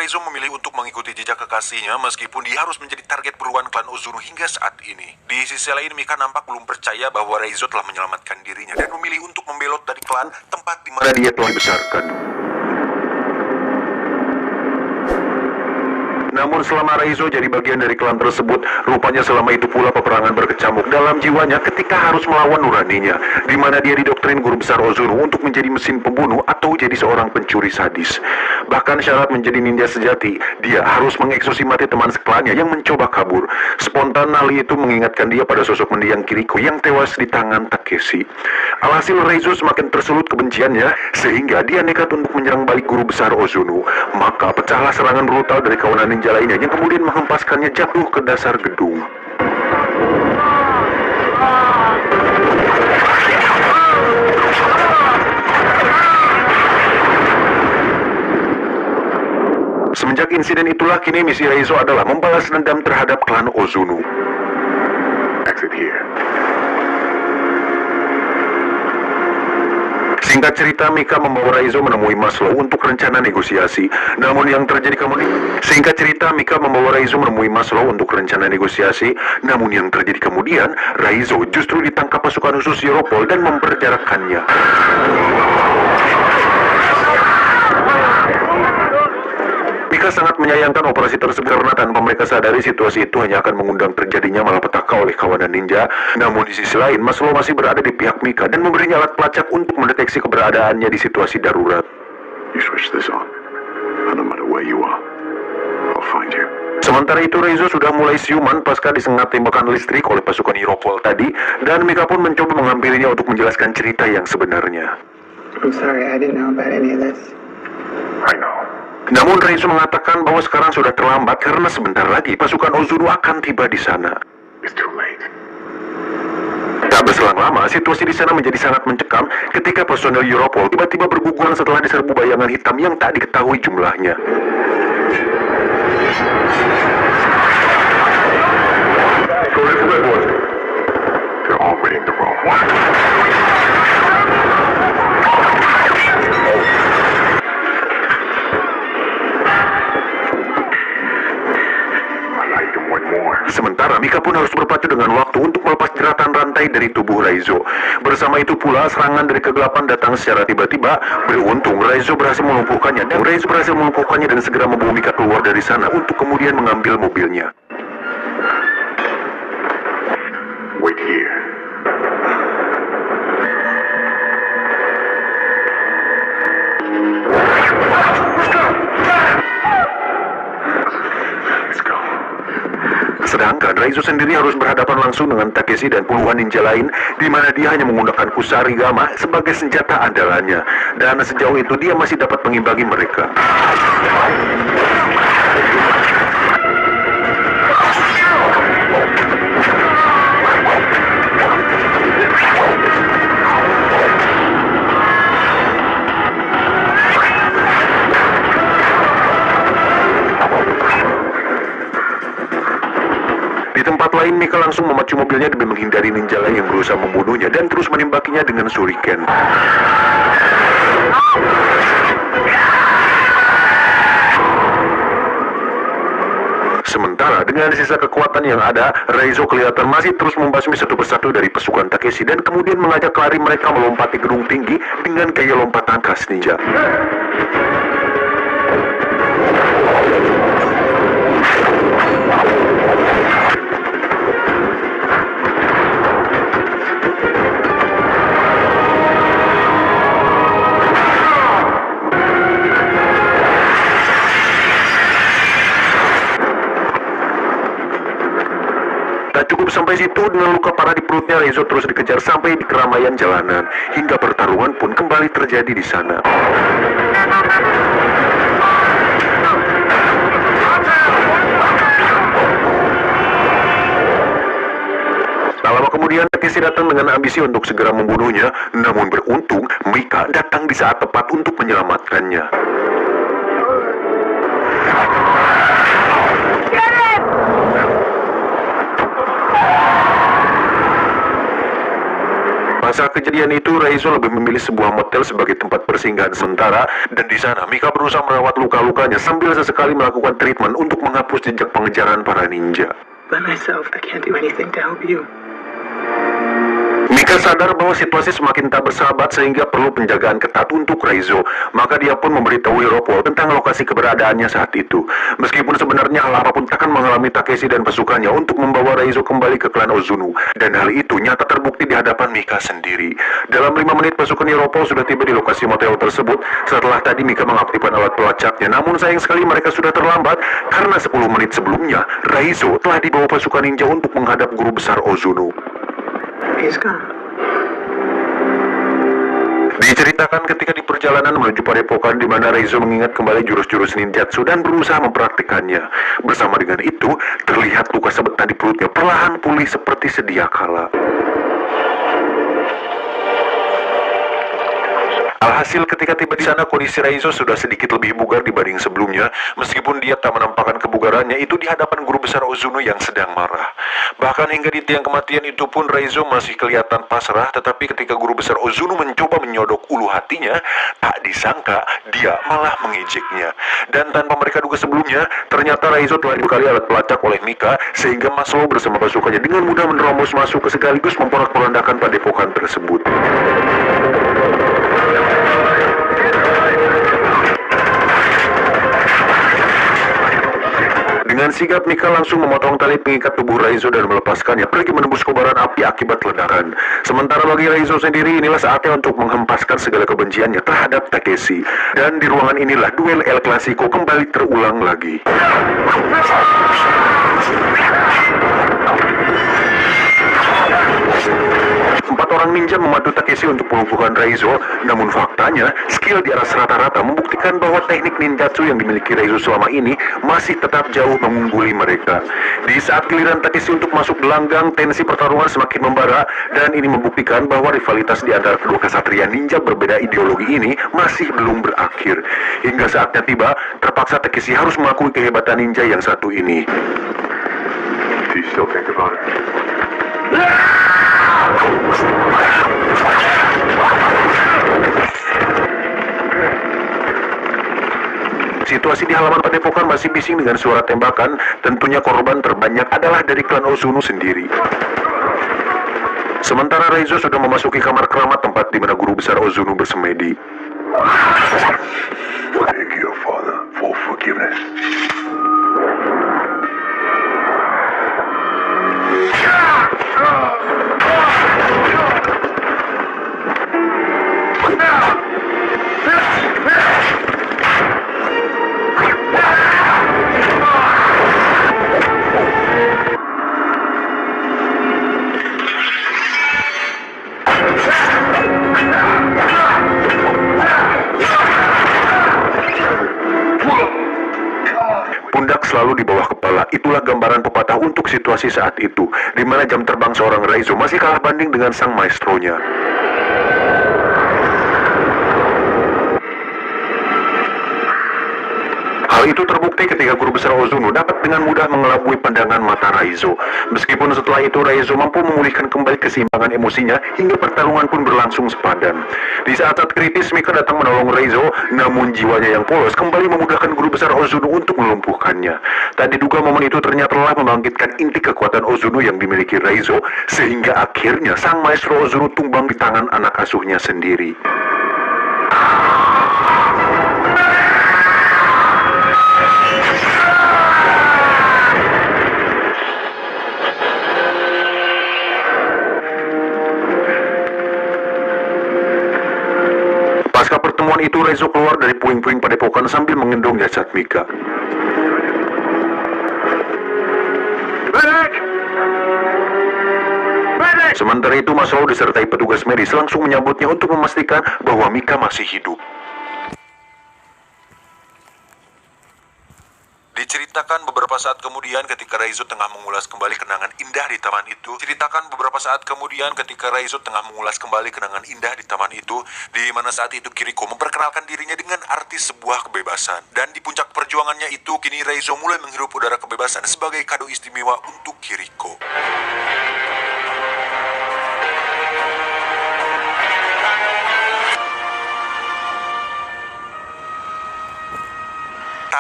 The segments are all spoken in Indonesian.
Reizo memilih untuk mengikuti jejak kekasihnya meskipun dia harus menjadi target buruan klan Ozunu hingga saat ini. Di sisi lain, Mika nampak belum percaya bahwa Reizo telah menyelamatkan dirinya dan memilih untuk membelot dari klan tempat di mana dia telah dibesarkan. Namun selama Reizo jadi bagian dari klan tersebut, rupanya selama itu pula peperangan berkecamuk dalam jiwanya ketika harus melawan nuraninya, di mana dia didoktrin guru besar Ozunu untuk menjadi mesin pembunuh atau jadi seorang pencuri sadis. Bahkan syarat menjadi ninja sejati, dia harus mengeksekusi mati teman seklannya yang mencoba kabur. Spontan hal itu mengingatkan dia pada sosok mendiang Kiriko yang tewas di tangan Takeshi. Alhasil Reizo semakin tersulut kebenciannya, sehingga dia nekat untuk menyerang balik guru besar Ozunu. Maka pecahlah serangan brutal dari kawanan ninja lainnya yang kemudian menghempaskannya jatuh ke dasar gedung. Semenjak insiden itulah kini misi Reizo adalah membalas dendam terhadap klan Ozunu. Exit here. Singkat cerita, Mika membawa Reizo menemui Maslow untuk rencana negosiasi. Namun yang terjadi kemudian Reizo justru ditangkap pasukan khusus Europol dan memperjarakannya. Mika sangat menyayangkan operasi tersebut karena tanpa mereka sadari situasi itu hanya akan mengundang terjadinya malapetaka oleh kawanan ninja. Namun di sisi lain, Maslow masih berada di pihak Mika dan memberinya alat pelacak untuk mendeteksi keberadaannya di situasi darurat. Sementara itu, Reizo sudah mulai siuman pasca disengat tembakan listrik oleh pasukan Europol tadi, dan Mika pun mencoba menghampirinya untuk menjelaskan cerita yang sebenarnya. I'm sorry, I didn't know about any of this. I know. Namun Reizo mengatakan bahwa sekarang sudah terlambat karena sebentar lagi pasukan Ozunu akan tiba di sana. It's too late. Tak berselang lama, situasi di sana menjadi sangat mencekam ketika personel Europol tiba-tiba berguguran setelah diserbu bayangan hitam yang tak diketahui jumlahnya. They're all reading the wrong one. Sementara Mika pun harus berpacu dengan waktu untuk melepas jeratan rantai dari tubuh Reizo. Bersama itu pula serangan dari kegelapan datang secara tiba-tiba. Beruntung Reizo berhasil melumpuhkannya dan segera membawa Mika keluar dari sana untuk kemudian mengambil mobilnya. Wait here. Sedangkan Reizo sendiri harus berhadapan langsung dengan Takeshi dan puluhan ninja lain, di mana dia hanya menggunakan Kusarigama sebagai senjata andalannya. Dan sejauh itu dia masih dapat mengimbangi mereka. Di tempat lain, Mika langsung memacu mobilnya demi menghindari ninja lain yang berusaha membunuhnya dan terus menimbakinya dengan shuriken. Sementara dengan sisa kekuatan yang ada, Reizo kelihatan masih terus membasmi satu persatu dari pasukan Takeshi dan kemudian mengajak lari mereka melompati gedung tinggi dengan gaya lompatan khas ninja. Cukup sampai situ, dengan luka parah di perutnya, Reizo terus dikejar sampai di keramaian jalanan, hingga pertarungan pun kembali terjadi di sana. Tak lama kemudian, Takeshi datang dengan ambisi untuk segera membunuhnya, namun beruntung, Mika datang di saat tepat untuk menyelamatkannya. Saat kejadian itu, Raizo lebih memilih sebuah motel sebagai tempat persinggahan sementara, dan di sana Mika berusaha merawat luka-lukanya sambil sesekali melakukan treatment untuk menghapus jejak pengejaran para ninja. By myself, I can't do anything to help you. Mika sadar bahwa situasi semakin tak bersahabat sehingga perlu penjagaan ketat untuk Raizo. Maka dia pun memberitahu Hiropo tentang lokasi keberadaannya saat itu. Meskipun sebenarnya hal apapun takkan mengalami Takeshi dan pasukannya untuk membawa Raizo kembali ke klan Ozunu. Dan hal itu nyata terbukti di hadapan Mika sendiri. Dalam 5 menit pasukan Hiropo sudah tiba di lokasi motel tersebut. Setelah tadi Mika mengaktifkan alat pelacaknya. Namun sayang sekali mereka sudah terlambat karena 10 menit sebelumnya Raizo telah dibawa pasukan ninja untuk menghadap guru besar Ozunu. He's gone. Diceritakan ketika di perjalanan menuju Padepokan di mana Raizo mengingat kembali jurus-jurus ninjutsu dan berusaha mempraktikannya. Bersama dengan itu, terlihat luka sebetan di perutnya perlahan pulih seperti sedia kala. Alhasil ketika tiba di sana kondisi Raizo sudah sedikit lebih bugar dibanding sebelumnya. Meskipun dia tak menampakkan kebugarannya itu di hadapan guru besar Ozunu yang sedang marah. Bahkan hingga di tiang kematian itu pun Raizo masih kelihatan pasrah. Tetapi ketika guru besar Ozunu mencoba menyodok ulu hatinya, tak disangka dia malah mengejeknya. Dan tanpa mereka duga sebelumnya, ternyata Raizo telah dibekali alat pelacak oleh Mika sehingga Maslow bersama pasukannya dengan mudah menerobos masuk ke sekaligus memporak-porandakan padepokan tersebut. Dengan sigap, Mika langsung memotong tali pengikat tubuh Raizo dan melepaskannya pergi menembus kobaran api akibat ledakan. Sementara bagi Raizo sendiri, inilah saatnya untuk menghempaskan segala kebenciannya terhadap Takeshi. Dan di ruangan inilah duel El Clasico kembali terulang lagi. Empat orang ninja membantu Takeshi untuk melumpuhkan Raizo, namun faktanya, skill di atas rata-rata membuktikan bahwa teknik ninjutsu yang dimiliki Raizo selama ini masih tetap jauh mengungguli mereka. Di saat giliran Takeshi untuk masuk gelanggang, tensi pertarungan semakin membara, dan ini membuktikan bahwa rivalitas di antara kedua kesatria ninja berbeda ideologi ini masih belum berakhir. Hingga saatnya tiba, terpaksa Takeshi harus mengakui kehebatan ninja yang satu ini. Do you still think about it? Situasi di halaman padepokan masih bising dengan suara tembakan. Tentunya korban terbanyak adalah dari klan Ozunu sendiri. Sementara Raizo sudah memasuki kamar keramat tempat di mana guru besar Ozunu bersemedi. Thank you, Father, for forgiveness. Pundak selalu di bawah kepala, itulah gambaran pepatah untuk situasi saat itu, di mana jam terbang seorang Raizo masih kalah banding dengan sang maestronya. Hal itu terbukti ketika guru besar Ozunu dapat dengan mudah mengelabui pandangan mata Raizo. Meskipun setelah itu Raizo mampu memulihkan kembali keseimbangan emosinya hingga pertarungan pun berlangsung sepadan. Di saat-saat kritis Mika datang menolong Raizo, namun jiwanya yang polos kembali memudahkan guru besar Ozunu untuk melumpuhkannya. Tak diduga momen itu ternyata telah membangkitkan inti kekuatan Ozunu yang dimiliki Raizo, sehingga akhirnya sang maestro Ozunu tumbang di tangan anak asuhnya sendiri. Pasca pertemuan itu, Raizo keluar dari puing-puing padepokan sambil mengendong jasad Mika. Sementara itu, Masao disertai petugas medis langsung menyambutnya untuk memastikan bahwa Mika masih hidup. Diceritakan beberapa saat kemudian ketika Raizo tengah mengulas kembali kenangan indah di taman itu. Di mana saat itu Kiriko memperkenalkan dirinya dengan arti sebuah kebebasan. Dan di puncak perjuangannya itu, kini Raizo mulai menghirup udara kebebasan sebagai kado istimewa untuk Kiriko.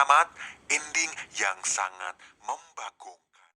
tamat, ending yang sangat membagong.